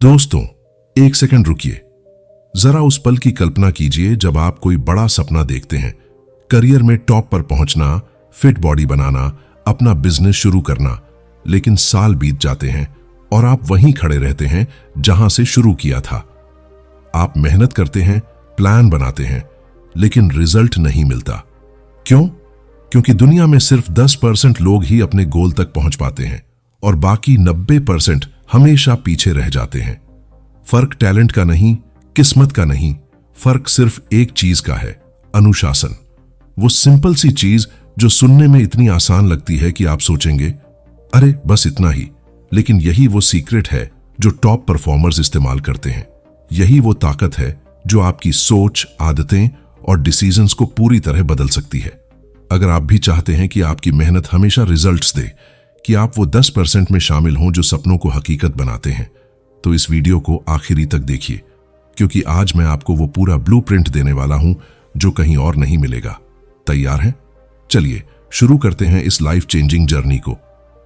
दोस्तों, एक सेकंड रुकिए। जरा उस पल की कल्पना कीजिए जब आप कोई बड़ा सपना देखते हैं, करियर में टॉप पर पहुंचना, फिट बॉडी बनाना, अपना बिजनेस शुरू करना। लेकिन साल बीत जाते हैं और आप वहीं खड़े रहते हैं जहां से शुरू किया था। आप मेहनत करते हैं, प्लान बनाते हैं, लेकिन रिजल्ट नहीं मिलता। क्यों? क्योंकि दुनिया में सिर्फ 10% लोग ही अपने गोल तक पहुंच पाते हैं और बाकी 90% हमेशा पीछे रह जाते हैं। फर्क टैलेंट का नहीं, किस्मत का नहीं, फर्क सिर्फ एक चीज का है, अनुशासन। वो सिंपल सी चीज जो सुनने में इतनी आसान लगती है कि आप सोचेंगे, अरे बस इतना ही। लेकिन यही वो सीक्रेट है जो टॉप परफॉर्मर्स इस्तेमाल करते हैं। यही वो ताकत है जो आपकी सोच, आदतें और डिसीजंस को पूरी तरह बदल सकती है। अगर आप भी चाहते हैं कि आपकी मेहनत हमेशा रिजल्ट्स दे, कि आप वो 10% में शामिल हों जो सपनों को हकीकत बनाते हैं, तो इस वीडियो को आखिरी तक देखिए, क्योंकि आज मैं आपको वो पूरा ब्लूप्रिंट देने वाला हूं जो कहीं और नहीं मिलेगा। तैयार हैं? चलिए शुरू करते हैं इस लाइफ चेंजिंग जर्नी को।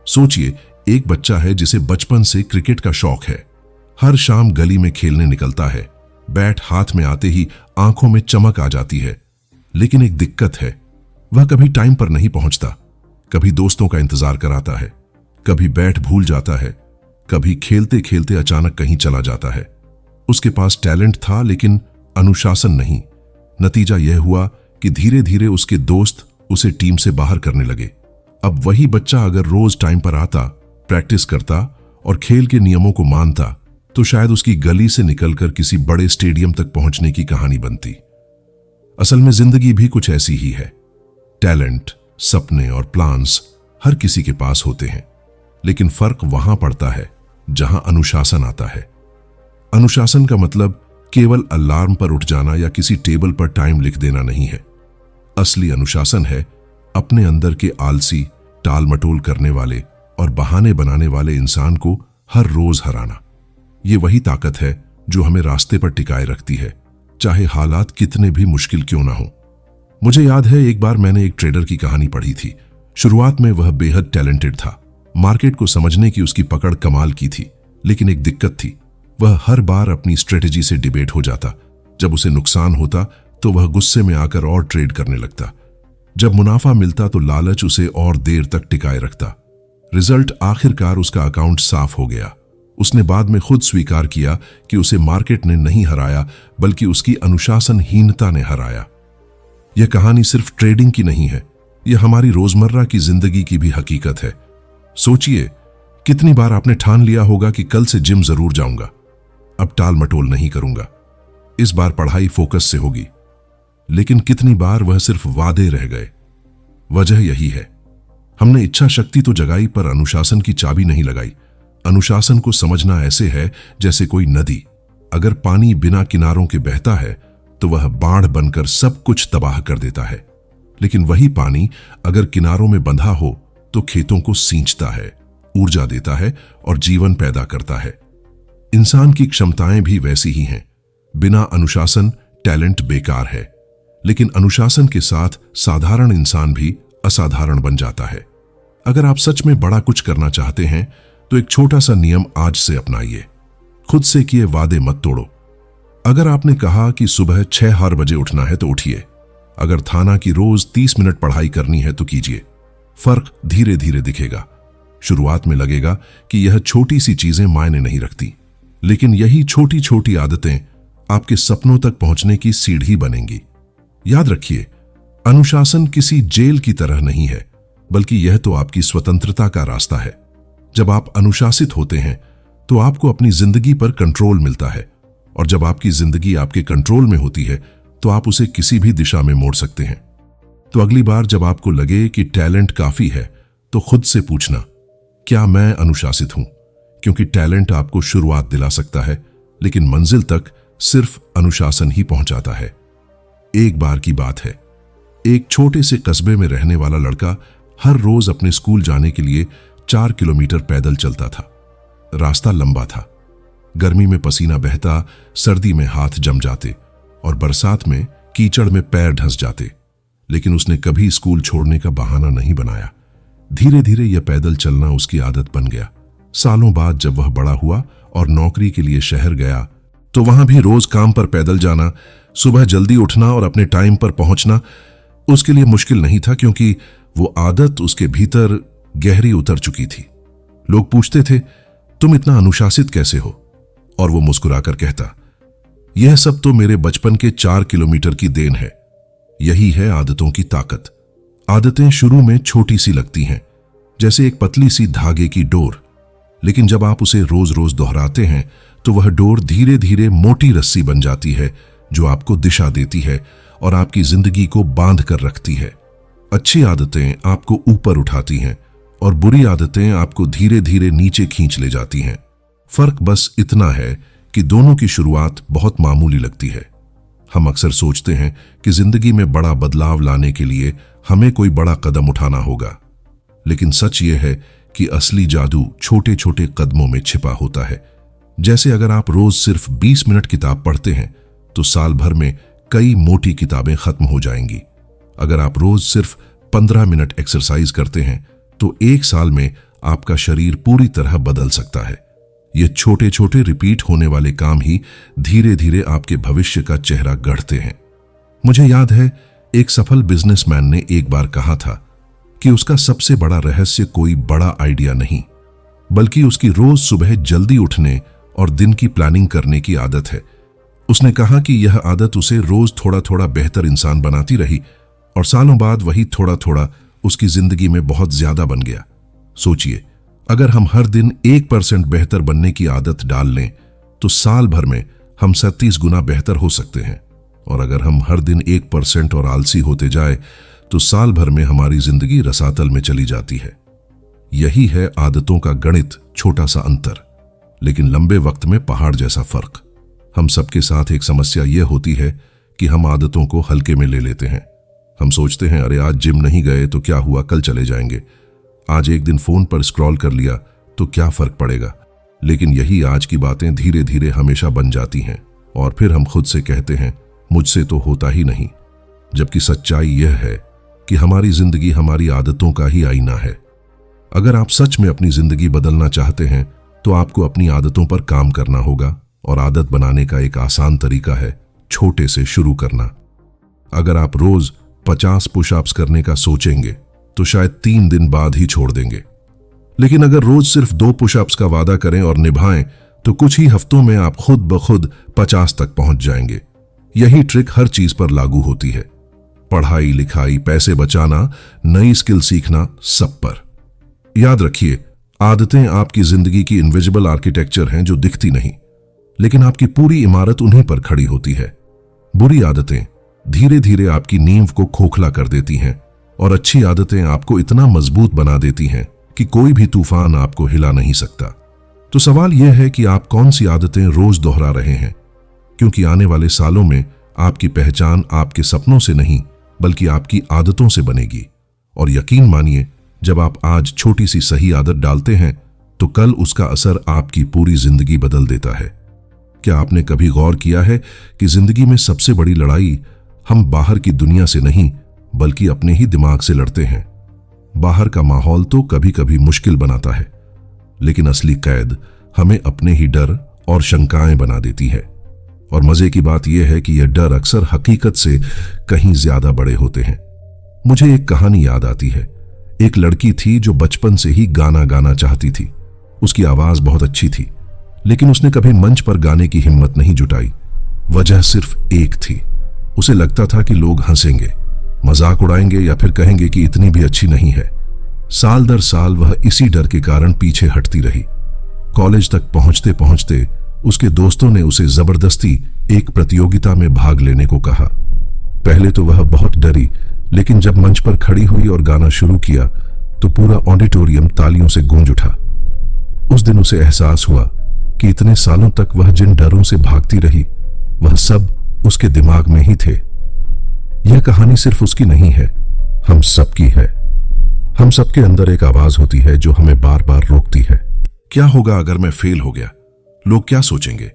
सोचिए, एक बच्चा है जिसे बचपन से क्रिकेट का शौक है। हर शाम गली में खेलने निकलता है। बैट हाथ में आते ही आंखों में चमक आ जाती है। लेकिन एक दिक्कत है, वह कभी टाइम पर नहीं पहुंचता, कभी दोस्तों का इंतजार कराता है, कभी बैट भूल जाता है, कभी खेलते खेलते अचानक कहीं चला जाता है। उसके पास टैलेंट था लेकिन अनुशासन नहीं। नतीजा यह हुआ कि धीरे धीरे उसके दोस्त उसे टीम से बाहर करने लगे। अब वही बच्चा अगर रोज टाइम पर आता, प्रैक्टिस करता और खेल के नियमों को मानता, तो शायद उसकी गली से निकलकर किसी बड़े स्टेडियम तक पहुंचने की कहानी बनती। असल में जिंदगी भी कुछ ऐसी ही है। टैलेंट, सपने और प्लान्स हर किसी के पास होते हैं, लेकिन फर्क वहां पड़ता है जहां अनुशासन आता है। अनुशासन का मतलब केवल अलार्म पर उठ जाना या किसी टेबल पर टाइम लिख देना नहीं है। असली अनुशासन है अपने अंदर के आलसी, टाल मटोल करने वाले और बहाने बनाने वाले इंसान को हर रोज हराना। ये वही ताकत है जो हमें रास्ते पर टिकाए रखती है, चाहे हालात कितने भी मुश्किल क्यों ना हो। मुझे याद है, एक बार मैंने एक ट्रेडर की कहानी पढ़ी थी। शुरुआत में वह बेहद टैलेंटेड था। मार्केट को समझने की उसकी पकड़ कमाल की थी, लेकिन एक दिक्कत थी, वह हर बार अपनी स्ट्रेटेजी से डिबेट हो जाता। जब उसे नुकसान होता तो वह गुस्से में आकर और ट्रेड करने लगता। जब मुनाफा मिलता तो लालच उसे और देर तक टिकाए रखता। रिजल्ट आखिरकार उसका अकाउंट साफ हो गया। उसने बाद में खुद स्वीकार किया कि उसे मार्केट ने नहीं हराया, बल्कि उसकी अनुशासनहीनता ने हराया। यह कहानी सिर्फ ट्रेडिंग की नहीं है, यह हमारी रोजमर्रा की जिंदगी की भी हकीकत है। सोचिए, कितनी बार आपने ठान लिया होगा कि कल से जिम जरूर जाऊंगा, अब टाल मटोल नहीं करूंगा, इस बार पढ़ाई फोकस से होगी। लेकिन कितनी बार वह सिर्फ वादे रह गए। वजह यही है, हमने इच्छा शक्ति तो जगाई पर अनुशासन की चाबी नहीं लगाई। अनुशासन को समझना ऐसे है जैसे कोई नदी, अगर पानी बिना किनारों के बहता है तो वह बाढ़ बनकर सब कुछ तबाह कर देता है। लेकिन वही पानी अगर किनारों में बंधा हो तो खेतों को सींचता है, ऊर्जा देता है और जीवन पैदा करता है। इंसान की क्षमताएं भी वैसी ही हैं। बिना अनुशासन टैलेंट बेकार है, लेकिन अनुशासन के साथ साधारण इंसान भी असाधारण बन जाता है। अगर आप सच में बड़ा कुछ करना चाहते हैं तो एक छोटा सा नियम आज से अपनाइए। खुद से किए वादे मत तोड़ो। अगर आपने कहा कि सुबह 6 हर बजे उठना है तो उठिए। अगर थाना की रोज 30 मिनट पढ़ाई करनी है तो कीजिए। फर्क धीरे धीरे दिखेगा। शुरुआत में लगेगा कि यह छोटी सी चीजें मायने नहीं रखती, लेकिन यही छोटी छोटी आदतें आपके सपनों तक पहुंचने की सीढ़ी बनेंगी। याद रखिए, अनुशासन किसी जेल की तरह नहीं है, बल्कि यह तो आपकी स्वतंत्रता का रास्ता है। जब आप अनुशासित होते हैं तो आपको अपनी जिंदगी पर कंट्रोल मिलता है, और जब आपकी जिंदगी आपके कंट्रोल में होती है तो आप उसे किसी भी दिशा में मोड़ सकते हैं। तो अगली बार जब आपको लगे कि टैलेंट काफी है, तो खुद से पूछना, क्या मैं अनुशासित हूं? क्योंकि टैलेंट आपको शुरुआत दिला सकता है, लेकिन मंजिल तक सिर्फ अनुशासन ही पहुंचाता है। एक बार की बात है, एक छोटे से कस्बे में रहने वाला लड़का हर रोज अपने स्कूल जाने के लिए 4 किलोमीटर पैदल चलता था। रास्ता लंबा था, गर्मी में पसीना बहता, सर्दी में हाथ जम जाते और बरसात में कीचड़ में पैर ढस जाते। लेकिन उसने कभी स्कूल छोड़ने का बहाना नहीं बनाया। धीरे धीरे यह पैदल चलना उसकी आदत बन गया। सालों बाद जब वह बड़ा हुआ और नौकरी के लिए शहर गया तो वहां भी रोज काम पर पैदल जाना, सुबह जल्दी उठना और अपने टाइम पर पहुंचना उसके लिए मुश्किल नहीं था, क्योंकि वो आदत उसके भीतर गहरी उतर चुकी थी। लोग पूछते थे, तुम इतना अनुशासित कैसे हो? और वो मुस्कुराकर कहता, यह सब तो मेरे बचपन के 4 किलोमीटर की देन है। यही है आदतों की ताकत। आदतें शुरू में छोटी सी लगती हैं, जैसे एक पतली सी धागे की डोर, लेकिन जब आप उसे रोज रोज दोहराते हैं तो वह डोर धीरे धीरे मोटी रस्सी बन जाती है, जो आपको दिशा देती है और आपकी जिंदगी को बांध कर रखती है। अच्छी आदतें आपको ऊपर उठाती हैं और बुरी आदतें आपको धीरे धीरे नीचे खींच ले जाती हैं। फर्क बस इतना है कि दोनों की शुरुआत बहुत मामूली लगती है। हम अक्सर सोचते हैं कि जिंदगी में बड़ा बदलाव लाने के लिए हमें कोई बड़ा कदम उठाना होगा, लेकिन सच यह है कि असली जादू छोटे छोटे कदमों में छिपा होता है। जैसे अगर आप रोज सिर्फ 20 मिनट किताब पढ़ते हैं तो साल भर में कई मोटी किताबें खत्म हो जाएंगी। अगर आप रोज सिर्फ 15 मिनट एक्सरसाइज करते हैं तो 1 साल में आपका शरीर पूरी तरह बदल सकता है। ये छोटे छोटे रिपीट होने वाले काम ही धीरे धीरे आपके भविष्य का चेहरा गढ़ते हैं। मुझे याद है, एक सफल बिजनेसमैन ने एक बार कहा था कि उसका सबसे बड़ा रहस्य कोई बड़ा आइडिया नहीं, बल्कि उसकी रोज सुबह जल्दी उठने और दिन की प्लानिंग करने की आदत है। उसने कहा कि यह आदत उसे रोज थोड़ा थोड़ा बेहतर इंसान बनाती रही और सालों बाद वही थोड़ा थोड़ा उसकी जिंदगी में बहुत ज्यादा बन गया। सोचिए, अगर हम हर दिन 1% बेहतर बनने की आदत डाल लें तो साल भर में हम 37 गुना बेहतर हो सकते हैं, और अगर हम हर दिन 1% और आलसी होते जाए तो साल भर में हमारी जिंदगी रसातल में चली जाती है। यही है आदतों का गणित, छोटा सा अंतर लेकिन लंबे वक्त में पहाड़ जैसा फर्क। हम सबके साथ एक समस्या यह होती है कि हम आदतों को हल्के में ले लेते हैं। हम सोचते हैं, अरे आज जिम नहीं गए तो क्या हुआ, कल चले जाएंगे। आज एक दिन फोन पर स्क्रॉल कर लिया तो क्या फर्क पड़ेगा। लेकिन यही आज की बातें धीरे धीरे हमेशा बन जाती हैं और फिर हम खुद से कहते हैं, मुझसे तो होता ही नहीं। जबकि सच्चाई यह है कि हमारी जिंदगी हमारी आदतों का ही आईना है। अगर आप सच में अपनी जिंदगी बदलना चाहते हैं तो आपको अपनी आदतों पर काम करना होगा, और आदत बनाने का एक आसान तरीका है छोटे से शुरू करना। अगर आप रोज 50 पुशअप्स करने का सोचेंगे तो शायद 3 दिन बाद ही छोड़ देंगे, लेकिन अगर रोज सिर्फ 2 पुशअप्स का वादा करें और निभाएं तो कुछ ही हफ्तों में आप खुद ब खुद 50 तक पहुंच जाएंगे। यही ट्रिक हर चीज पर लागू होती है, पढ़ाई लिखाई, पैसे बचाना, नई स्किल सीखना, सब पर। याद रखिए, आदतें आपकी जिंदगी की इनविजिबल आर्किटेक्चर हैं जो दिखती नहीं, लेकिन आपकी पूरी इमारत उन्हीं पर खड़ी होती है। बुरी आदतें धीरे धीरे आपकी नींव को खोखला कर देती हैं और अच्छी आदतें आपको इतना मजबूत बना देती हैं कि कोई भी तूफान आपको हिला नहीं सकता। तो सवाल यह है कि आप कौन सी आदतें रोज दोहरा रहे हैं, क्योंकि आने वाले सालों में आपकी पहचान आपके सपनों से नहीं बल्कि आपकी आदतों से बनेगी। और यकीन मानिए, जब आप आज छोटी सी सही आदत डालते हैं तो कल उसका असर आपकी पूरी जिंदगी बदल देता है। क्या आपने कभी गौर किया है कि जिंदगी में सबसे बड़ी लड़ाई हम बाहर की दुनिया से नहीं बल्कि अपने ही दिमाग से लड़ते हैं। बाहर का माहौल तो कभी कभी मुश्किल बनाता है, लेकिन असली कैद हमें अपने ही डर और शंकाएं बना देती है। और मजे की बात यह है कि यह डर अक्सर हकीकत से कहीं ज्यादा बड़े होते हैं। मुझे एक कहानी याद आती है। एक लड़की थी जो बचपन से ही गाना गाना चाहती थी। उसकी आवाज बहुत अच्छी थी, लेकिन उसने कभी मंच पर गाने की हिम्मत नहीं जुटाई। वजह सिर्फ एक थी, उसे लगता था कि लोग हंसेंगे, मजाक उड़ाएंगे या फिर कहेंगे कि इतनी भी अच्छी नहीं है। साल दर साल वह इसी डर के कारण पीछे हटती रही। कॉलेज तक पहुंचते पहुंचते उसके दोस्तों ने उसे जबरदस्ती एक प्रतियोगिता में भाग लेने को कहा। पहले तो वह बहुत डरी, लेकिन जब मंच पर खड़ी हुई और गाना शुरू किया तो पूरा ऑडिटोरियम तालियों से गूंज उठा। उस दिन उसे एहसास हुआ कि इतने सालों तक वह जिन डरों से भागती रही वह सब उसके दिमाग में ही थे। यह कहानी सिर्फ उसकी नहीं है, हम सबकी है। हम सबके अंदर एक आवाज होती है जो हमें बार बार रोकती है। क्या होगा अगर मैं फेल हो गया? लोग क्या सोचेंगे?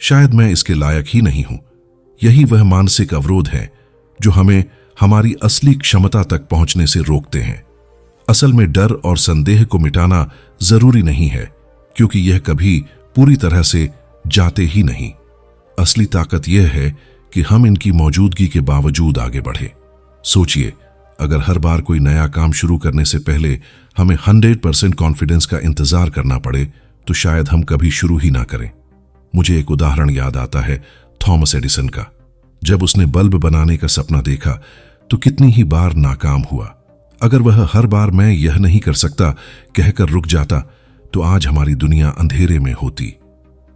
शायद मैं इसके लायक ही नहीं हूं। यही वह मानसिक अवरोध है जो हमें हमारी असली क्षमता तक पहुंचने से रोकते हैं। असल में डर और संदेह को मिटाना जरूरी नहीं है, क्योंकि यह कभी पूरी तरह से जाते ही नहीं। असली ताकत यह है कि हम इनकी मौजूदगी के बावजूद आगे बढ़े। सोचिए, अगर हर बार कोई नया काम शुरू करने से पहले हमें 100% कॉन्फिडेंस का इंतजार करना पड़े तो शायद हम कभी शुरू ही ना करें। मुझे एक उदाहरण याद आता है थॉमस एडिसन का। जब उसने बल्ब बनाने का सपना देखा तो कितनी ही बार नाकाम हुआ। अगर वह हर बार मैं यह नहीं कर सकता कहकर रुक जाता तो आज हमारी दुनिया अंधेरे में होती।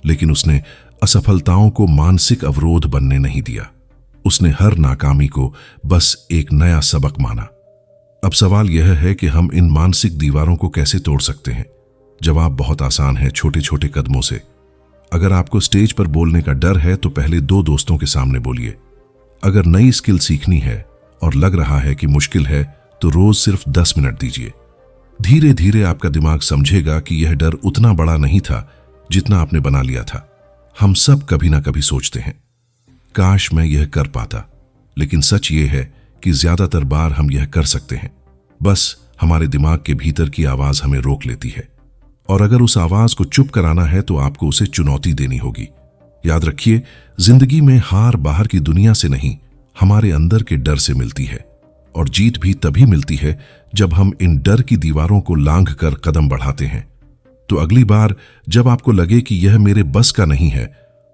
लेकिन उसने असफलताओं को मानसिक अवरोध बनने नहीं दिया। उसने हर नाकामी को बस एक नया सबक माना। अब सवाल यह है कि हम इन मानसिक दीवारों को कैसे तोड़ सकते हैं। जवाब बहुत आसान है, छोटे छोटे कदमों से। अगर आपको स्टेज पर बोलने का डर है तो पहले 2 दोस्तों के सामने बोलिए। अगर नई स्किल सीखनी है और लग रहा है कि मुश्किल है तो रोज सिर्फ 10 मिनट दीजिए। धीरे धीरे आपका दिमाग समझेगा कि यह डर उतना बड़ा नहीं था जितना आपने बना लिया था। हम सब कभी ना कभी सोचते हैं, काश मैं यह कर पाता, लेकिन सच यह है कि ज्यादातर बार हम यह कर सकते हैं। बस हमारे दिमाग के भीतर की आवाज हमें रोक लेती है, और अगर उस आवाज को चुप कराना है तो आपको उसे चुनौती देनी होगी। याद रखिए, जिंदगी में हार बाहर की दुनिया से नहीं, हमारे अंदर के डर से मिलती है, और जीत भी तभी मिलती है जब हम इन डर की दीवारों को लांघकर कदम बढ़ाते हैं। तो अगली बार जब आपको लगे कि यह मेरे बस का नहीं है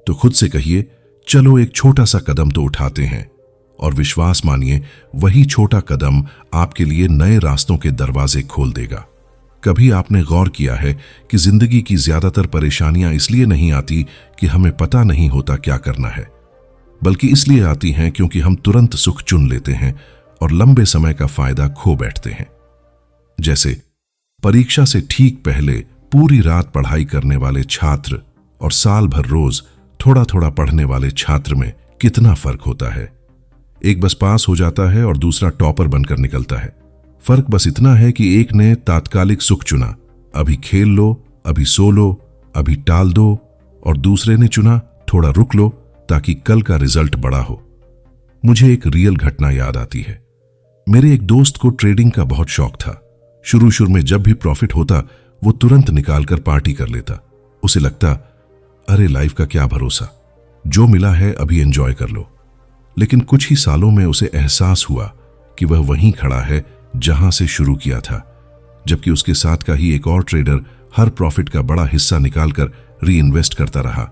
तो खुद से कहिए, चलो एक छोटा सा कदम तो उठाते हैं, और विश्वास मानिए वही छोटा कदम आपके लिए नए रास्तों के दरवाजे खोल देगा। कभी आपने गौर किया है कि जिंदगी की ज्यादातर परेशानियां इसलिए नहीं आती कि हमें पता नहीं होता क्या करना है, बल्कि इसलिए आती हैं क्योंकि हम तुरंत सुख चुन लेते हैं और लंबे समय का फायदा खो बैठते हैं। जैसे परीक्षा से ठीक पहले पूरी रात पढ़ाई करने वाले छात्र और साल भर रोज थोड़ा थोड़ा पढ़ने वाले छात्र में कितना फर्क होता है। एक बस पास हो जाता है और दूसरा टॉपर बनकर निकलता है। फर्क बस इतना है कि एक ने तात्कालिक सुख चुना, अभी खेल लो, अभी सो लो, अभी टाल दो, और दूसरे ने चुना थोड़ा रुक लो ताकि कल का रिजल्ट बड़ा हो। मुझे एक रियल घटना याद आती है। मेरे एक दोस्त को ट्रेडिंग का बहुत शौक था। शुरू शुरू में जब भी प्रॉफिट होता वो तुरंत निकालकर पार्टी कर लेता। उसे लगता, अरे लाइफ का क्या भरोसा, जो मिला है अभी एंजॉय कर लो। लेकिन कुछ ही सालों में उसे एहसास हुआ कि वह वहीं खड़ा है जहां से शुरू किया था, जबकि उसके साथ का ही एक और ट्रेडर हर प्रॉफिट का बड़ा हिस्सा निकालकर री इन्वेस्ट करता रहा।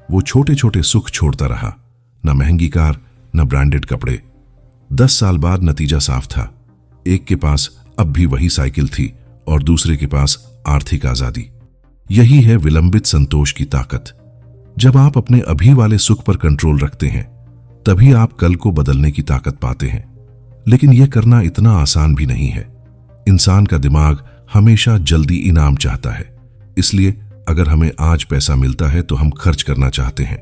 वो छोटे छोटे सुख छोड़ता रहा, न महंगी कार, न ब्रांडेड कपड़े। 10 साल बाद नतीजा साफ था। एक के पास अब भी वही साइकिल थी और दूसरे के पास आर्थिक आजादी। यही है विलंबित संतोष की ताकत। जब आप अपने अभी वाले सुख पर कंट्रोल रखते हैं तभी आप कल को बदलने की ताकत पाते हैं। लेकिन यह करना इतना आसान भी नहीं है। इंसान का दिमाग हमेशा जल्दी इनाम चाहता है। इसलिए अगर हमें आज पैसा मिलता है तो हम खर्च करना चाहते हैं।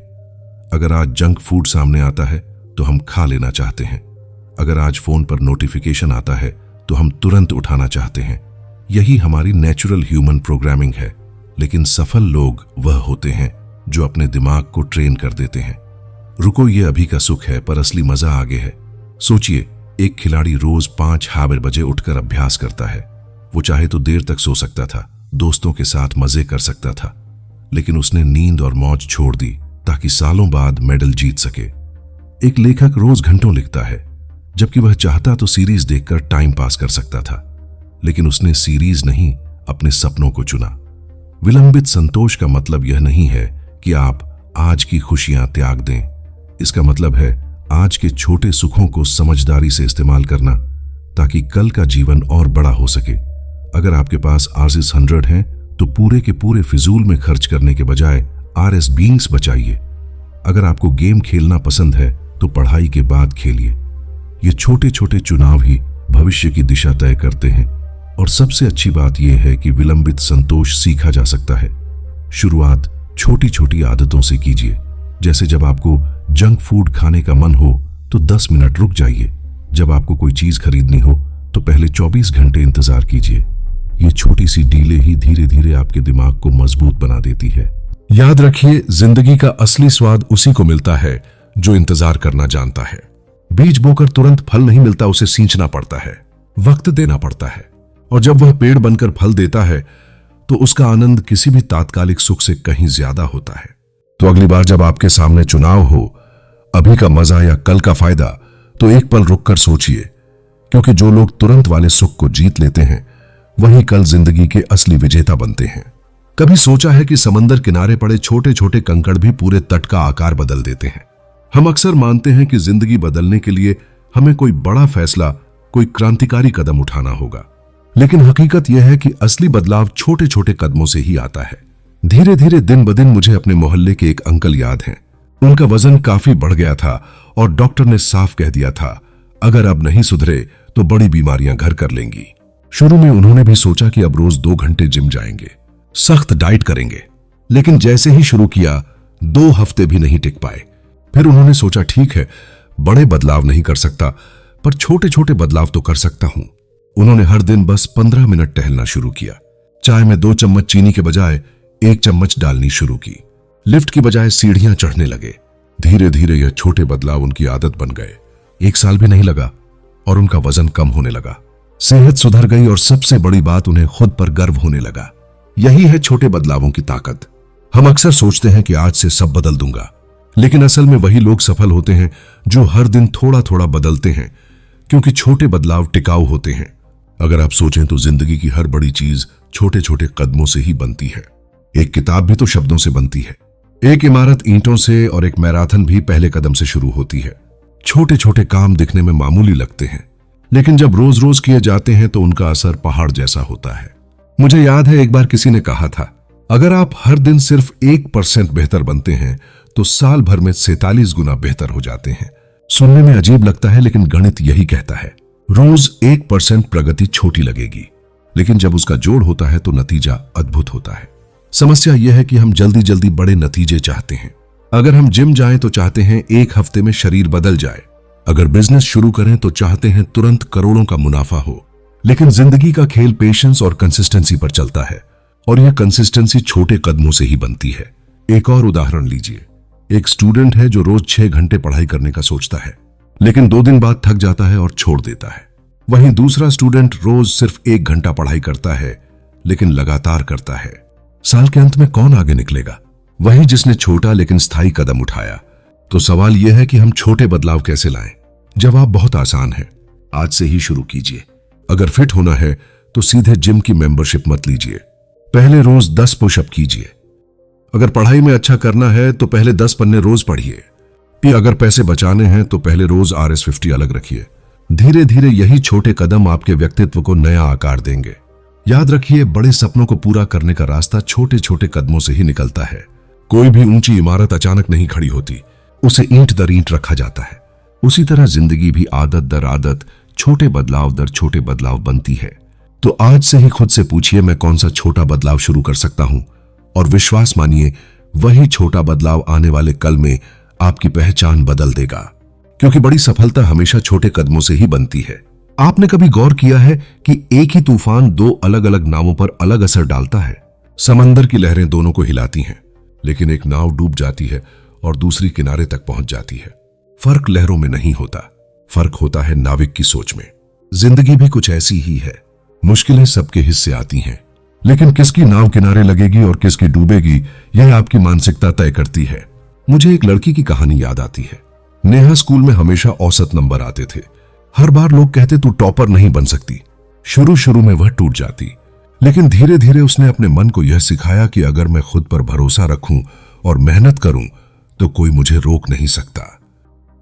अगर आज जंक फूड सामने आता है तो हम खा लेना चाहते हैं। अगर आज फोन पर नोटिफिकेशन आता है तो हम तुरंत उठाना चाहते हैं। यही हमारी नेचुरल ह्यूमन प्रोग्रामिंग है। लेकिन सफल लोग वह होते हैं जो अपने दिमाग को ट्रेन कर देते हैं। रुको, ये अभी का सुख है पर असली मजा आगे है। सोचिए, एक खिलाड़ी रोज 5 बजे उठकर अभ्यास करता है। वो चाहे तो देर तक सो सकता था, दोस्तों के साथ मजे कर सकता था, लेकिन उसने नींद और मौज छोड़ दी ताकि सालों बाद मेडल जीत सके। एक लेखक रोज घंटों लिखता है, जबकि वह चाहता तो सीरीज देखकर टाइम पास कर सकता था, लेकिन उसने सीरीज नहीं, अपने सपनों को चुना। विलंबित संतोष का मतलब यह नहीं है कि आप आज की खुशियां त्याग दें। इसका मतलब है आज के छोटे सुखों को समझदारी से इस्तेमाल करना ताकि कल का जीवन और बड़ा हो सके। अगर आपके पास RS 100 हैं तो पूरे के पूरे फिजूल में खर्च करने के बजाय RS बीइंग्स बचाइए। अगर आपको गेम खेलना पसंद है तो पढ़ाई के बाद खेलिए। ये छोटे छोटे चुनाव ही भविष्य की दिशा तय करते हैं। और सबसे अच्छी बात यह है कि विलंबित संतोष सीखा जा सकता है। शुरुआत छोटी छोटी आदतों से कीजिए। जैसे जब आपको जंक फूड खाने का मन हो तो 10 मिनट रुक जाइए। जब आपको कोई चीज खरीदनी हो तो पहले 24 घंटे इंतजार कीजिए। ये छोटी सी डीले ही धीरे धीरे आपके दिमाग को मजबूत बना देती है। याद रखिए, जिंदगी का असली स्वाद उसी को मिलता है जो इंतजार करना जानता है। बीज बोकर तुरंत फल नहीं मिलता, उसे सींचना पड़ता है, वक्त देना पड़ता है, और जब वह पेड़ बनकर फल देता है तो उसका आनंद किसी भी तात्कालिक सुख से कहीं ज्यादा होता है। तो अगली बार जब आपके सामने चुनाव हो, अभी का मजा या कल का फायदा, तो एक पल रुककर सोचिए, क्योंकि जो लोग तुरंत वाले सुख को जीत लेते हैं वही कल जिंदगी के असली विजेता बनते हैं। कभी सोचा है कि समंदर किनारे पड़े छोटे छोटे कंकड़ भी पूरे तट का आकार बदल देते हैं। हम अक्सर मानते हैं कि जिंदगी बदलने के लिए हमें कोई बड़ा फैसला, कोई क्रांतिकारी कदम उठाना होगा, लेकिन हकीकत यह है कि असली बदलाव छोटे छोटे कदमों से ही आता है। धीरे धीरे दिन ब दिन मुझे अपने मोहल्ले के एक अंकल याद हैं। उनका वजन काफी बढ़ गया था और डॉक्टर ने साफ कह दिया था, अगर अब नहीं सुधरे तो बड़ी बीमारियां घर कर लेंगी। शुरू में उन्होंने भी सोचा कि अब रोज 2 घंटे जिम जाएंगे, सख्त डाइट करेंगे, लेकिन जैसे ही शुरू किया 2 हफ्ते भी नहीं टिक पाए। फिर उन्होंने सोचा, ठीक है, बड़े बदलाव नहीं कर सकता, पर छोटे छोटे बदलाव तो कर सकता हूं। उन्होंने हर दिन बस 15 मिनट टहलना शुरू किया। चाय में 2 चम्मच चीनी के बजाय 1 चम्मच डालनी शुरू की। लिफ्ट की बजाय सीढ़ियां चढ़ने लगे। धीरे धीरे यह छोटे बदलाव उनकी आदत बन गए। 1 साल भी नहीं लगा और उनका वजन कम होने लगा, सेहत सुधर गई और सबसे बड़ी बात, उन्हें खुद पर गर्व होने लगा। यही है छोटे बदलावों की ताकत। हम अक्सर सोचते हैं कि आज से सब बदल दूंगा, लेकिन असल में वही लोग सफल होते हैं जो हर दिन थोड़ा थोड़ा बदलते हैं, क्योंकि छोटे बदलाव टिकाऊ होते हैं। अगर आप सोचें तो जिंदगी की हर बड़ी चीज छोटे छोटे कदमों से ही बनती है। एक किताब भी तो शब्दों से बनती है, एक इमारत ईंटों से, और एक मैराथन भी पहले कदम से शुरू होती है। छोटे छोटे काम दिखने में मामूली लगते हैं, लेकिन जब रोज रोज किए जाते हैं तो उनका असर पहाड़ जैसा होता है। मुझे याद है एक बार किसी ने कहा था, अगर आप हर दिन सिर्फ 1% बेहतर बनते हैं तो साल भर में 47 गुना बेहतर हो जाते हैं। सुनने में अजीब लगता है, लेकिन गणित यही कहता है। रोज 1% प्रगति छोटी लगेगी, लेकिन जब उसका जोड़ होता है तो नतीजा अद्भुत होता है। समस्या यह है कि हम जल्दी जल्दी बड़े नतीजे चाहते हैं। अगर हम जिम जाएं तो चाहते हैं 1 हफ्ते में शरीर बदल जाए। अगर बिजनेस शुरू करें तो चाहते हैं तुरंत करोड़ों का मुनाफा हो। लेकिन जिंदगी का खेल पेशेंस और कंसिस्टेंसी पर चलता है, और यह कंसिस्टेंसी छोटे कदमों से ही बनती है। एक और उदाहरण लीजिए। एक स्टूडेंट है जो रोज 6 घंटे पढ़ाई करने का सोचता है, लेकिन 2 दिन बाद थक जाता है और छोड़ देता है। वहीं दूसरा स्टूडेंट रोज सिर्फ 1 घंटा पढ़ाई करता है, लेकिन लगातार करता है। साल के अंत में कौन आगे निकलेगा? वही जिसने छोटा लेकिन स्थायी कदम उठाया। तो सवाल यह है कि हम छोटे बदलाव कैसे लाएं? जवाब बहुत आसान है, आज से ही शुरू कीजिए। अगर फिट होना है तो सीधे जिम की मेंबरशिप मत लीजिए, पहले रोज 10 पुशअप कीजिए। अगर पढ़ाई में अच्छा करना है तो पहले 10 पन्ने रोज पढ़िए। अगर पैसे बचाने हैं तो पहले रोज RS50 अलग रखिए। धीरे धीरे यही छोटे कदम आपके व्यक्तित्व को नया आकार देंगे। याद रखिए, बड़े सपनों को पूरा करने का रास्ता छोटे छोटे कदमों से ही निकलता है। कोई भी ऊंची इमारत अचानक नहीं खड़ी होती, उसे ईंट दर ईंट रखा जाता है। उसी तरह जिंदगी भी आदत दर आदत, छोटे बदलाव दर छोटे बदलाव बनती है। तो आज से ही खुद से पूछिए, मैं कौन सा छोटा बदलाव शुरू कर सकता हूं, और विश्वास मानिए, वही छोटा बदलाव आने वाले कल में आपकी पहचान बदल देगा। क्योंकि बड़ी सफलता हमेशा छोटे कदमों से ही बनती है। आपने कभी गौर किया है कि एक ही तूफान 2 अलग अलग नावों पर अलग असर डालता है? समंदर की लहरें दोनों को हिलाती हैं, लेकिन एक नाव डूब जाती है और दूसरी किनारे तक पहुंच जाती है। फर्क लहरों में नहीं होता, फर्क होता है नाविक की सोच में। जिंदगी भी कुछ ऐसी ही है। मुश्किलें सबके हिस्से आती हैं, लेकिन किसकी नाव किनारे लगेगी और किसकी डूबेगी, यह आपकी मानसिकता तय करती है। मुझे एक लड़की की कहानी याद आती है। नेहा स्कूल में हमेशा औसत नंबर आते थे। हर बार लोग कहते तू टॉपर नहीं बन सकती। शुरू शुरू में वह टूट जाती, लेकिन धीरे धीरे उसने अपने मन को यह सिखाया कि अगर मैं खुद पर भरोसा रखूं और मेहनत करूं तो कोई मुझे रोक नहीं सकता।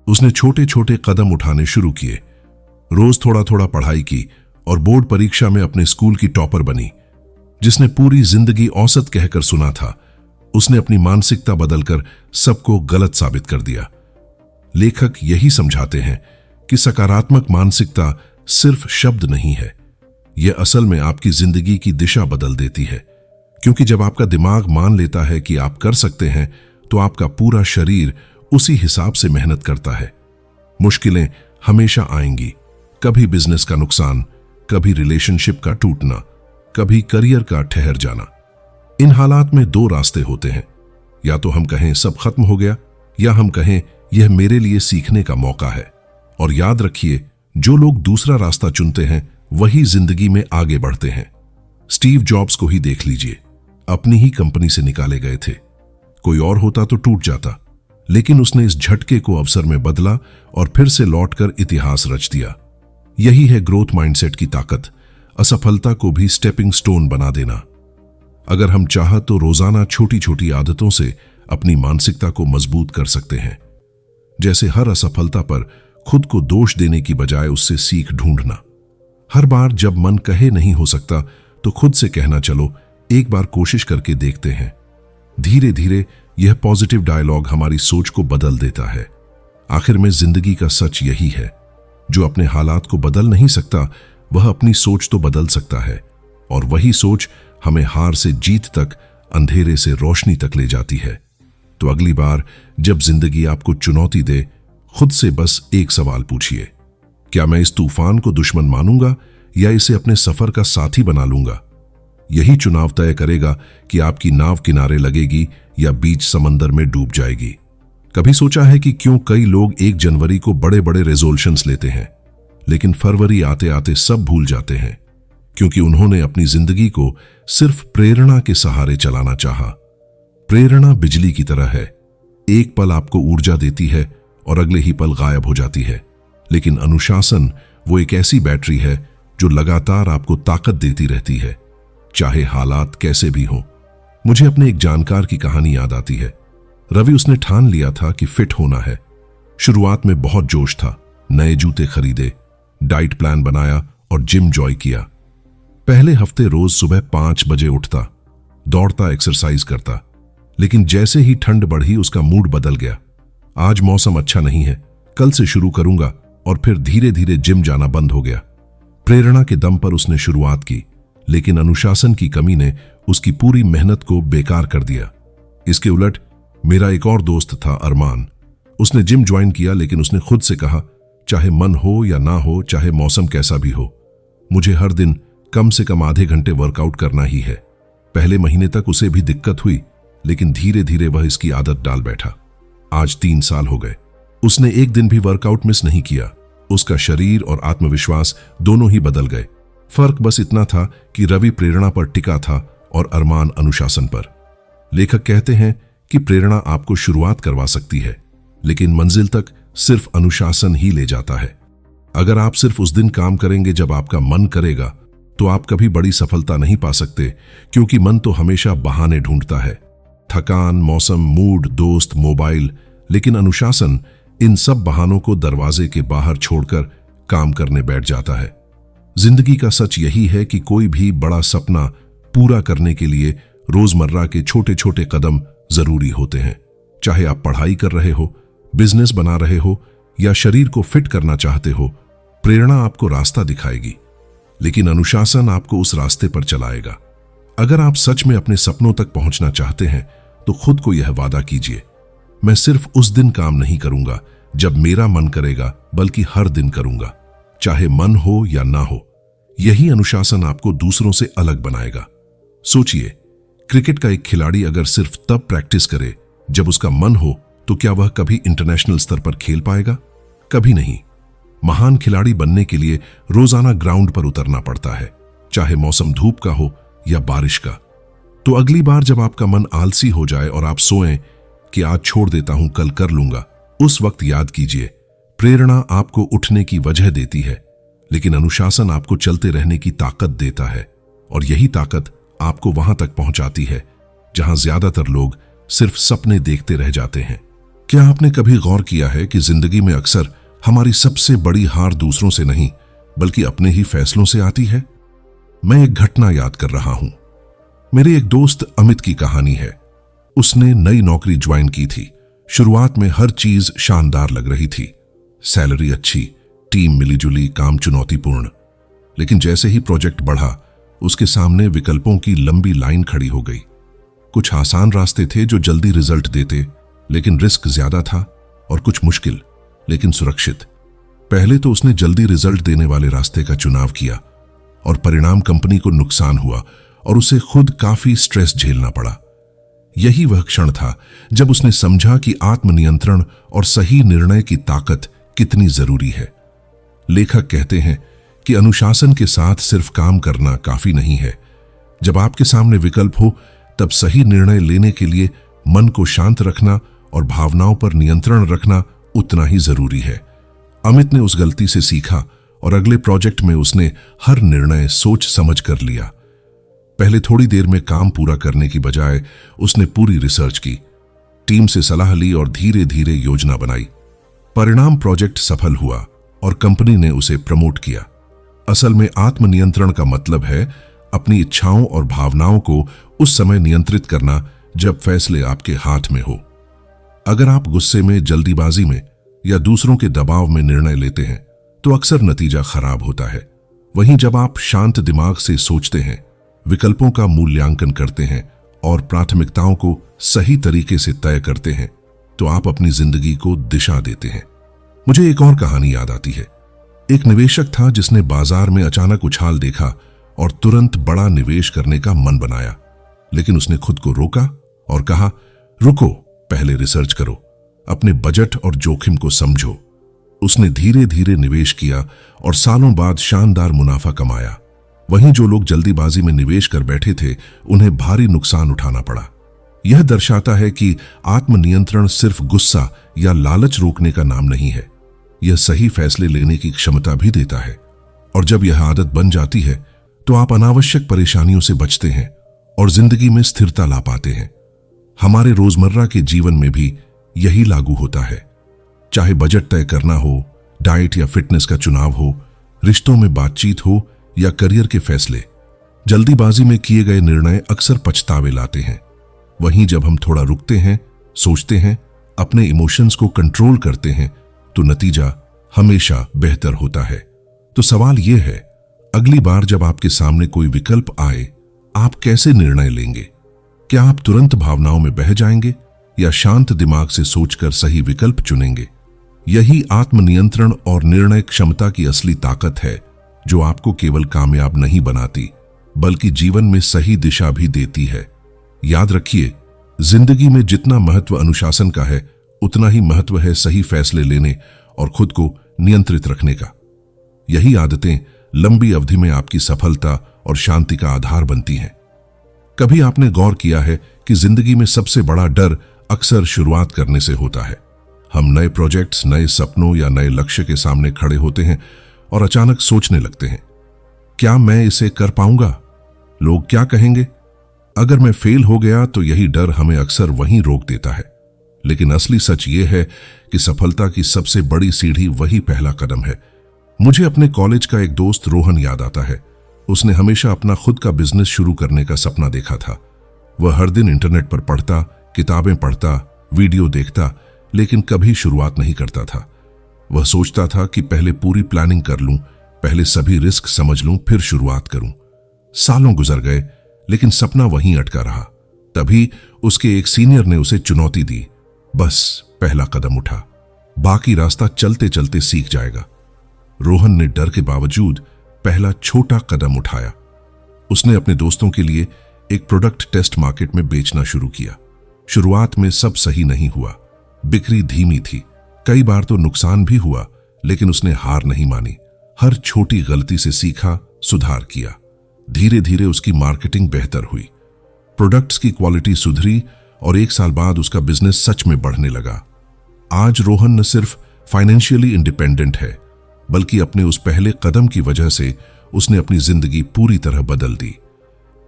उसने छोटे छोटे कदम उठाने शुरू किए, रोज थोड़ा थोड़ा पढ़ाई की और बोर्ड परीक्षा में अपने स्कूल की टॉपर बनी। जिसने पूरी जिंदगी औसत कहकर सुना था, उसने अपनी मानसिकता बदलकर सबको गलत साबित कर दिया। लेखक यही समझाते हैं कि सकारात्मक मानसिकता सिर्फ शब्द नहीं है, यह असल में आपकी जिंदगी की दिशा बदल देती है। क्योंकि जब आपका दिमाग मान लेता है कि आप कर सकते हैं, तो आपका पूरा शरीर उसी हिसाब से मेहनत करता है। मुश्किलें हमेशा आएंगी, कभी बिजनेस का नुकसान, कभी रिलेशनशिप का टूटना, कभी करियर का ठहर जाना। इन हालात में 2 रास्ते होते हैं, या तो हम कहें सब खत्म हो गया, या हम कहें यह मेरे लिए सीखने का मौका है। और याद रखिए, जो लोग दूसरा रास्ता चुनते हैं वही जिंदगी में आगे बढ़ते हैं। स्टीव जॉब्स को ही देख लीजिए, अपनी ही कंपनी से निकाले गए थे। कोई और होता तो टूट जाता, लेकिन उसने इस झटके को अवसर में बदला और फिर से लौटकर इतिहास रच दिया। यही है ग्रोथ माइंडसेट की ताकत, असफलता को भी स्टेपिंग स्टोन बना देना। अगर हम चाह तो रोजाना छोटी छोटी आदतों से अपनी मानसिकता को मजबूत कर सकते हैं। जैसे हर असफलता पर खुद को दोष देने की बजाय उससे सीख ढूंढना। हर बार जब मन कहे नहीं हो सकता तो खुद से कहना, चलो एक बार कोशिश करके देखते हैं। धीरे धीरे यह पॉजिटिव डायलॉग हमारी सोच को बदल देता है। आखिर में जिंदगी का सच यही है, जो अपने हालात को बदल नहीं सकता वह अपनी सोच तो बदल सकता है, और वही सोच हमें हार से जीत तक, अंधेरे से रोशनी तक ले जाती है। तो अगली बार जब जिंदगी आपको चुनौती दे, खुद से बस एक सवाल पूछिए, क्या मैं इस तूफान को दुश्मन मानूंगा या इसे अपने सफर का साथी बना लूंगा? यही चुनाव तय करेगा कि आपकी नाव किनारे लगेगी या बीच समंदर में डूब जाएगी। कभी सोचा है कि क्यों कई लोग 1 जनवरी को बड़े बड़े रेजोल्यूशंस लेते हैं, लेकिन फरवरी आते आते सब भूल जाते हैं? क्योंकि उन्होंने अपनी जिंदगी को सिर्फ प्रेरणा के सहारे चलाना चाहा। प्रेरणा बिजली की तरह है, एक पल आपको ऊर्जा देती है और अगले ही पल गायब हो जाती है। लेकिन अनुशासन वो एक ऐसी बैटरी है जो लगातार आपको ताकत देती रहती है, चाहे हालात कैसे भी हों। मुझे अपने एक जानकार की कहानी याद आती है। रवि, उसने ठान लिया था कि फिट होना है। शुरुआत में बहुत जोश था, नए जूते खरीदे, डाइट प्लान बनाया और जिम ज्वाइन किया। पहले हफ्ते रोज सुबह 5 बजे उठता, दौड़ता, एक्सरसाइज करता। लेकिन जैसे ही ठंड बढ़ी उसका मूड बदल गया। आज मौसम अच्छा नहीं है, कल से शुरू करूंगा, और फिर धीरे धीरे जिम जाना बंद हो गया। प्रेरणा के दम पर उसने शुरुआत की, लेकिन अनुशासन की कमी ने उसकी पूरी मेहनत को बेकार कर दिया। इसके उलट मेरा एक और दोस्त था, अरमान। उसने जिम ज्वाइन किया, लेकिन उसने खुद से कहा, चाहे मन हो या ना हो, चाहे मौसम कैसा भी हो, मुझे हर दिन कम से कम आधे घंटे वर्कआउट करना ही है। पहले महीने तक उसे भी दिक्कत हुई, लेकिन धीरे धीरे वह इसकी आदत डाल बैठा। आज 3 साल हो गए, उसने एक दिन भी वर्कआउट मिस नहीं किया। उसका शरीर और आत्मविश्वास दोनों ही बदल गए। फर्क बस इतना था कि रवि प्रेरणा पर टिका था और अरमान अनुशासन पर। लेखक कहते हैं कि प्रेरणा आपको शुरुआत करवा सकती है, लेकिन मंजिल तक सिर्फ अनुशासन ही ले जाता है। अगर आप सिर्फ उस दिन काम करेंगे जब आपका मन करेगा, तो आप कभी बड़ी सफलता नहीं पा सकते, क्योंकि मन तो हमेशा बहाने ढूंढता है। थकान, मौसम, मूड, दोस्त, मोबाइल। लेकिन अनुशासन इन सब बहानों को दरवाजे के बाहर छोड़कर काम करने बैठ जाता है। जिंदगी का सच यही है कि कोई भी बड़ा सपना पूरा करने के लिए रोजमर्रा के छोटे छोटे कदम जरूरी होते हैं। चाहे आप पढ़ाई कर रहे हो, बिजनेस बना रहे हो या शरीर को फिट करना चाहते हो, प्रेरणा आपको रास्ता दिखाएगी, लेकिन अनुशासन आपको उस रास्ते पर चलाएगा। अगर आप सच में अपने सपनों तक पहुंचना चाहते हैं, तो खुद को यह वादा कीजिए, मैं सिर्फ उस दिन काम नहीं करूंगा जब मेरा मन करेगा, बल्कि हर दिन करूंगा, चाहे मन हो या ना हो। यही अनुशासन आपको दूसरों से अलग बनाएगा। सोचिए, क्रिकेट का एक खिलाड़ी अगर सिर्फ तब प्रैक्टिस करे जब उसका मन हो, तो क्या वह कभी इंटरनेशनल स्तर पर खेल पाएगा? कभी नहीं। महान खिलाड़ी बनने के लिए रोजाना ग्राउंड पर उतरना पड़ता है, चाहे मौसम धूप का हो या बारिश का। तो अगली बार जब आपका मन आलसी हो जाए और आप सोएं कि आज छोड़ देता हूं, कल कर लूंगा, उस वक्त याद कीजिए, प्रेरणा आपको उठने की वजह देती है, लेकिन अनुशासन आपको चलते रहने की ताकत देता है। और यही ताकत आपको वहां तक पहुंचाती है जहां ज्यादातर लोग सिर्फ सपने देखते रह जाते हैं। क्या आपने कभी गौर किया है कि जिंदगी में अक्सर हमारी सबसे बड़ी हार दूसरों से नहीं, बल्कि अपने ही फैसलों से आती है? मैं एक घटना याद कर रहा हूं। मेरे एक दोस्त अमित की कहानी है। उसने नई नौकरी ज्वाइन की थी। शुरुआत में हर चीज शानदार लग रही थी, सैलरी अच्छी, टीम मिलीजुली, काम चुनौतीपूर्ण। लेकिन जैसे ही प्रोजेक्ट बढ़ा, उसके सामने विकल्पों की लंबी लाइन खड़ी हो गई। कुछ आसान रास्ते थे जो जल्दी रिजल्ट देते, लेकिन रिस्क ज्यादा था, और कुछ मुश्किल लेकिन सुरक्षित। पहले तो उसने जल्दी रिजल्ट देने वाले रास्ते का चुनाव किया, और परिणाम कंपनी को नुकसान हुआ और उसे खुद काफी स्ट्रेस झेलना पड़ा। यही वह क्षण था जब उसने समझा कि आत्मनियंत्रण और सही निर्णय की ताकत कितनी जरूरी है। लेखक कहते हैं कि अनुशासन के साथ सिर्फ काम करना काफी नहीं है, जब आपके सामने विकल्प हो तब सही निर्णय लेने के लिए मन को शांत रखना और भावनाओं पर नियंत्रण रखना उतना ही जरूरी है। अमित ने उस गलती से सीखा और अगले प्रोजेक्ट में उसने हर निर्णय सोच समझ कर लिया। पहले थोड़ी देर में काम पूरा करने की बजाय उसने पूरी रिसर्च की, टीम से सलाह ली और धीरे धीरे योजना बनाई। परिणाम प्रोजेक्ट सफल हुआ और कंपनी ने उसे प्रमोट किया। असल में आत्मनियंत्रण का मतलब है अपनी इच्छाओं और भावनाओं को उस समय नियंत्रित करना जब फैसले आपके हाथ में हो। अगर आप गुस्से में, जल्दीबाजी में या दूसरों के दबाव में निर्णय लेते हैं तो अक्सर नतीजा खराब होता है। वहीं जब आप शांत दिमाग से सोचते हैं, विकल्पों का मूल्यांकन करते हैं और प्राथमिकताओं को सही तरीके से तय करते हैं तो आप अपनी जिंदगी को दिशा देते हैं। मुझे एक और कहानी याद आती है। एक निवेशक था जिसने बाजार में अचानक उछाल देखा और तुरंत बड़ा निवेश करने का मन बनाया, लेकिन उसने खुद को रोका और कहा, रुको, पहले रिसर्च करो, अपने बजट और जोखिम को समझो। उसने धीरे धीरे निवेश किया और सालों बाद शानदार मुनाफा कमाया। वहीं जो लोग जल्दीबाजी में निवेश कर बैठे थे उन्हें भारी नुकसान उठाना पड़ा। यह दर्शाता है कि आत्मनियंत्रण सिर्फ गुस्सा या लालच रोकने का नाम नहीं है, यह सही फैसले लेने की क्षमता भी देता है। और जब यह आदत बन जाती है तो आप अनावश्यक परेशानियों से बचते हैं और जिंदगी में स्थिरता ला पाते हैं। हमारे रोजमर्रा के जीवन में भी यही लागू होता है, चाहे बजट तय करना हो, डाइट या फिटनेस का चुनाव हो, रिश्तों में बातचीत हो या करियर के फैसले। जल्दीबाजी में किए गए निर्णय अक्सर पछतावे लाते हैं। वहीं जब हम थोड़ा रुकते हैं, सोचते हैं, अपने इमोशंस को कंट्रोल करते हैं तो नतीजा हमेशा बेहतर होता है। तो सवाल यह है, अगली बार जब आपके सामने कोई विकल्प आए, आप कैसे निर्णय लेंगे? क्या आप तुरंत भावनाओं में बह जाएंगे या शांत दिमाग से सोचकर सही विकल्प चुनेंगे? यही आत्मनियंत्रण और निर्णय क्षमता की असली ताकत है, जो आपको केवल कामयाब नहीं बनाती बल्कि जीवन में सही दिशा भी देती है। याद रखिए, जिंदगी में जितना महत्व अनुशासन का है उतना ही महत्व है सही फैसले लेने और खुद को नियंत्रित रखने का। यही आदतें लंबी अवधि में आपकी सफलता और शांति का आधार बनती हैं। कभी आपने गौर किया है कि जिंदगी में सबसे बड़ा डर अक्सर शुरुआत करने से होता है। हम नए प्रोजेक्ट्स, नए सपनों या नए लक्ष्य के सामने खड़े होते हैं और अचानक सोचने लगते हैं, क्या मैं इसे कर पाऊंगा? लोग क्या कहेंगे? अगर मैं फेल हो गया? तो यही डर हमें अक्सर वहीं रोक देता है। लेकिन असली सच ये है कि सफलता की सबसे बड़ी सीढ़ी वही पहला कदम है। मुझे अपने कॉलेज का एक दोस्त रोहन याद आता है। उसने हमेशा अपना खुद का बिजनेस शुरू करने का सपना देखा था। वह हर दिन इंटरनेट पर पढ़ता, किताबें पढ़ता, वीडियो देखता, लेकिन कभी शुरुआत नहीं करता था। वह सोचता था कि पहले पूरी प्लानिंग कर लूं, पहले सभी रिस्क समझ लूं, फिर शुरुआत करूं। सालों गुजर गए, लेकिन सपना वहीं अटका रहा। तभी उसके एक सीनियर ने उसे चुनौती दी, बस पहला कदम उठा, बाकी रास्ता चलते चलते सीख जाएगा। रोहन ने डर के बावजूद पहला छोटा कदम उठाया। उसने अपने दोस्तों के लिए एक प्रोडक्ट टेस्ट मार्केट में बेचना शुरू किया। शुरुआत में सब सही नहीं हुआ, बिक्री धीमी थी, कई बार तो नुकसान भी हुआ, लेकिन उसने हार नहीं मानी। हर छोटी गलती से सीखा, सुधार किया। धीरे धीरे उसकी मार्केटिंग बेहतर हुई, प्रोडक्ट्स की क्वालिटी सुधरी और 1 साल बाद उसका बिजनेस सच में बढ़ने लगा। आज रोहन न सिर्फ फाइनेंशियली इंडिपेंडेंट है, बल्कि अपने उस पहले कदम की वजह से उसने अपनी जिंदगी पूरी तरह बदल दी।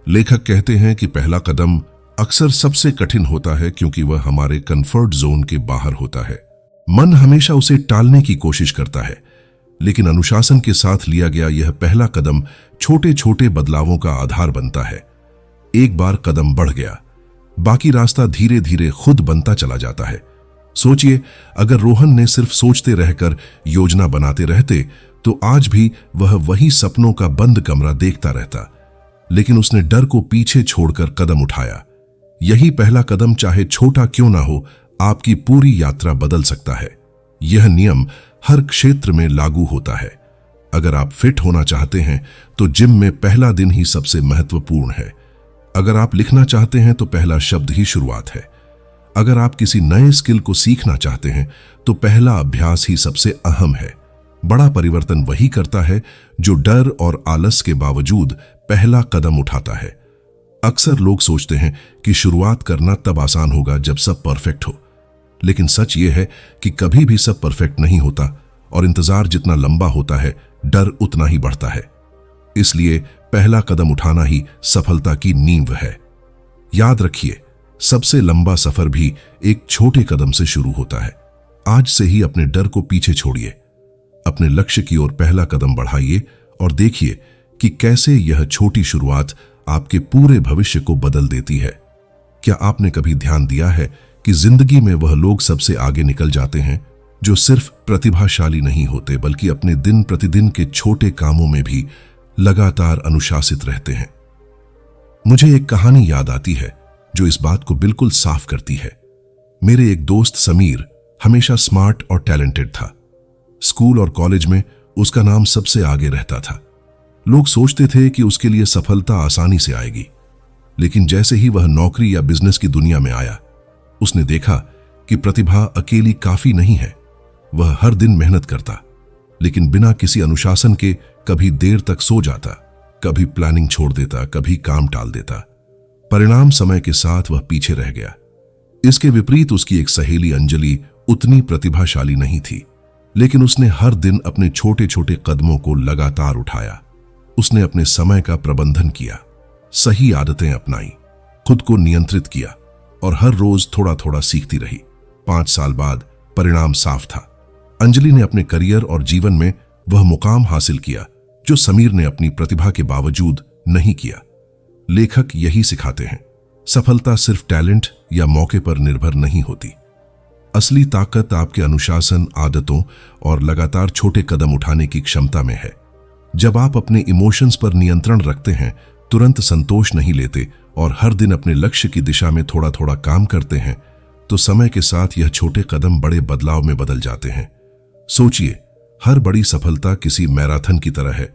लेखक कहते हैं कि पहला कदम अक्सर सबसे कठिन होता है क्योंकि वह हमारे कंफर्ट जोन के बाहर होता है। मन हमेशा उसे टालने की कोशिश करता है, लेकिन अनुशासन के साथ लिया गया यह पहला कदम छोटे छोटे बदलावों का आधार बनता है। एक बार कदम बढ़ गया, बाकी रास्ता धीरे धीरे खुद बनता चला जाता है। सोचिए, अगर रोहन ने सिर्फ सोचते रहकर योजना बनाते रहते तो आज भी वह वही सपनों का बंद कमरा देखता रहता, लेकिन उसने डर को पीछे छोड़कर कदम उठाया। यही पहला कदम, चाहे छोटा क्यों ना हो, आपकी पूरी यात्रा बदल सकता है। यह नियम हर क्षेत्र में लागू होता है। अगर आप फिट होना चाहते हैं तो जिम में पहला दिन ही सबसे महत्वपूर्ण है। अगर आप लिखना चाहते हैं तो पहला शब्द ही शुरुआत है। अगर आप किसी नए स्किल को सीखना चाहते हैं तो पहला अभ्यास ही सबसे अहम है। बड़ा परिवर्तन वही करता है जो डर और आलस के बावजूद पहला कदम उठाता है। अक्सर लोग सोचते हैं कि शुरुआत करना तब आसान होगा जब सब परफेक्ट हो, लेकिन सच ये है कि कभी भी सब परफेक्ट नहीं होता और इंतजार जितना लंबा होता है, डर उतना ही बढ़ता है। इसलिए पहला कदम उठाना ही सफलता की नींव है। याद रखिए, सबसे लंबा सफर भी एक छोटे कदम से शुरू होता है। आज से ही अपने डर को पीछे छोड़िए, अपने लक्ष्य की ओर पहला कदम बढ़ाइए और देखिए कि कैसे यह छोटी शुरुआत आपके पूरे भविष्य को बदल देती है। क्या आपने कभी ध्यान दिया है कि जिंदगी में वह लोग सबसे आगे निकल जाते हैं जो सिर्फ प्रतिभाशाली नहीं होते, बल्कि अपने दिन प्रतिदिन के छोटे कामों में भी लगातार अनुशासित रहते हैं। मुझे एक कहानी याद आती है जो इस बात को बिल्कुल साफ करती है। मेरे एक दोस्त समीर हमेशा स्मार्ट और टैलेंटेड था। स्कूल और कॉलेज में उसका नाम सबसे आगे रहता था। लोग सोचते थे कि उसके लिए सफलता आसानी से आएगी, लेकिन जैसे ही वह नौकरी या बिजनेस की दुनिया में आया, उसने देखा कि प्रतिभा अकेली काफी नहीं है। वह हर दिन मेहनत करता, लेकिन बिना किसी अनुशासन के कभी देर तक सो जाता, कभी प्लानिंग छोड़ देता, कभी काम टाल देता। परिणाम समय के साथ वह पीछे रह गया। इसके विपरीत उसकी एक सहेली अंजलि उतनी प्रतिभाशाली नहीं थी, लेकिन उसने हर दिन अपने छोटे छोटे कदमों को लगातार उठाया। उसने अपने समय का प्रबंधन किया, सही आदतें अपनाई, खुद को नियंत्रित किया और हर रोज थोड़ा थोड़ा सीखती रही। 5 साल बाद परिणाम साफ था। अंजलि ने अपने करियर और जीवन में वह मुकाम हासिल किया जो समीर ने अपनी प्रतिभा के बावजूद नहीं किया। लेखक यही सिखाते हैं, सफलता सिर्फ टैलेंट या मौके पर निर्भर नहीं होती। असली ताकत आपके अनुशासन, आदतों और लगातार छोटे कदम उठाने की क्षमता में है। जब आप अपने इमोशंस पर नियंत्रण रखते हैं, तुरंत संतोष नहीं लेते और हर दिन अपने लक्ष्य की दिशा में थोड़ा थोड़ा काम करते हैं, तो समय के साथ यह छोटे कदम बड़े बदलाव में बदल जाते हैं। सोचिए, हर बड़ी सफलता किसी मैराथन की तरह है।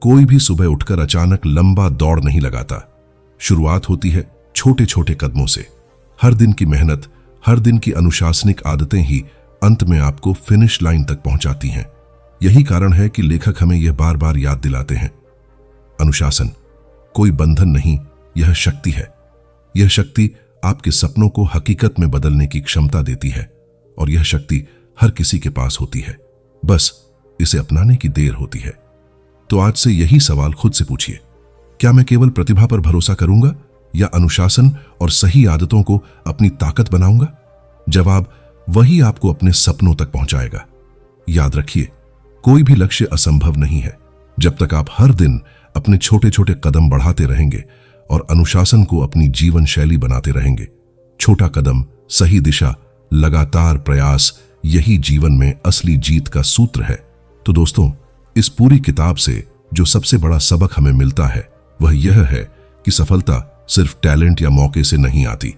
कोई भी सुबह उठकर अचानक लंबा दौड़ नहीं लगाता। शुरुआत होती है छोटे छोटे कदमों से। हर दिन की मेहनत, हर दिन की अनुशासनिक आदतें ही अंत में आपको फिनिश लाइन तक पहुंचाती हैं। यही कारण है कि लेखक हमें यह बार बार याद दिलाते हैं, अनुशासन कोई बंधन नहीं, यह शक्ति है। यह शक्ति आपके सपनों को हकीकत में बदलने की क्षमता देती है और यह शक्ति हर किसी के पास होती है, बस इसे अपनाने की देर होती है। तो आज से यही सवाल खुद से पूछिए, क्या मैं केवल प्रतिभा पर भरोसा करूंगा या अनुशासन और सही आदतों को अपनी ताकत बनाऊंगा? जवाब वही आपको अपने सपनों तक पहुंचाएगा। याद रखिए, कोई भी लक्ष्य असंभव नहीं है जब तक आप हर दिन अपने छोटे छोटे कदम बढ़ाते रहेंगे और अनुशासन को अपनी जीवन शैली बनाते रहेंगे। छोटा कदम, सही दिशा, लगातार प्रयास, यही जीवन में असली जीत का सूत्र है। तो दोस्तों, इस पूरी किताब से जो सबसे बड़ा सबक हमें मिलता है वह यह है कि सफलता सिर्फ टैलेंट या मौके से नहीं आती।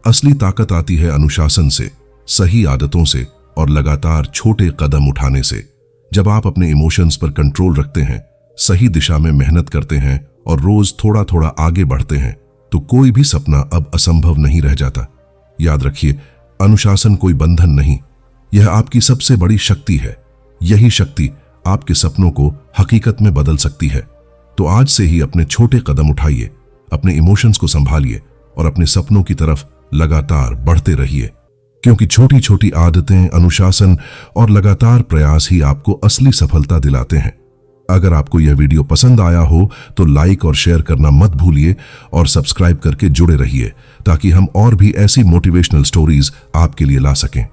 असली ताकत आती है अनुशासन से, सही आदतों से और लगातार छोटे कदम उठाने से। जब आप अपने इमोशंस पर कंट्रोल रखते हैं, सही दिशा में मेहनत करते हैं और रोज थोड़ा थोड़ा आगे बढ़ते हैं, तो कोई भी सपना अब असंभव नहीं रह जाता। याद रखिए, अनुशासन कोई बंधन नहीं, यह आपकी सबसे बड़ी शक्ति है। यही शक्ति आपके सपनों को हकीकत में बदल सकती है। तो आज से ही अपने छोटे कदम उठाइए, अपने इमोशंस को संभालिए और अपने सपनों की तरफ लगातार बढ़ते रहिए, क्योंकि छोटी छोटी आदतें, अनुशासन और लगातार प्रयास ही आपको असली सफलता दिलाते हैं। अगर आपको यह वीडियो पसंद आया हो तो लाइक और शेयर करना मत भूलिए और सब्सक्राइब करके जुड़े रहिए ताकि हम और भी ऐसी मोटिवेशनल स्टोरीज आपके लिए ला सकें।